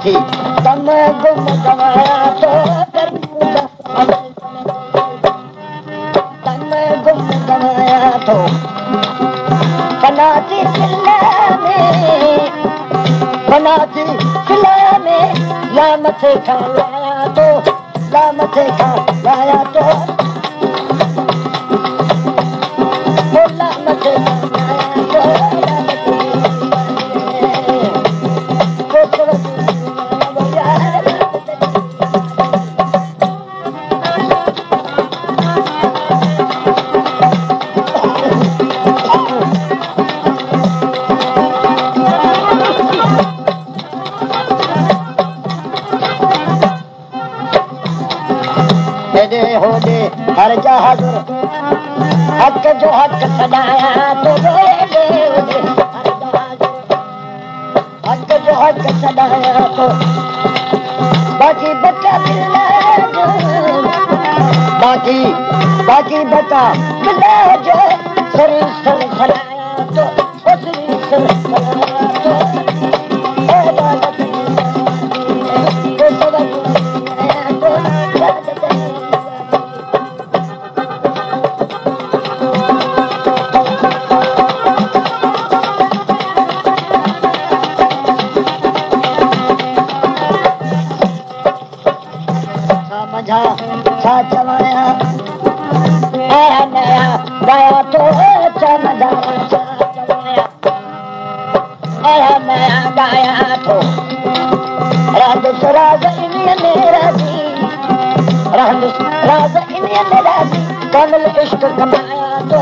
थी तम गुम गवाया तो तम गुम गवाया तो बनाती खिलाया में या मथे खाया तो ला मथे खाया तो ला मथे हर जहाज हक जो हक सदाया तो हक जो हक सदाया तो बाकी बचा बाकी बचा मिला जो सरी सर फलाया तो सरी सर फलाया तो चवाया आया नया गाया तो चमदा आया नया गाया तो राज इंडियन राजी राज इंडियन राजी कमल इश्क कमाया तो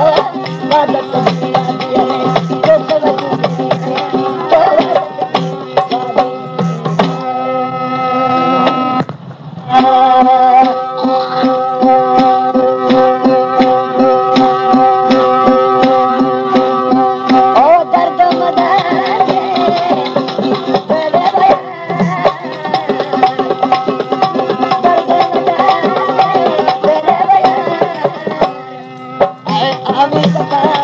I'm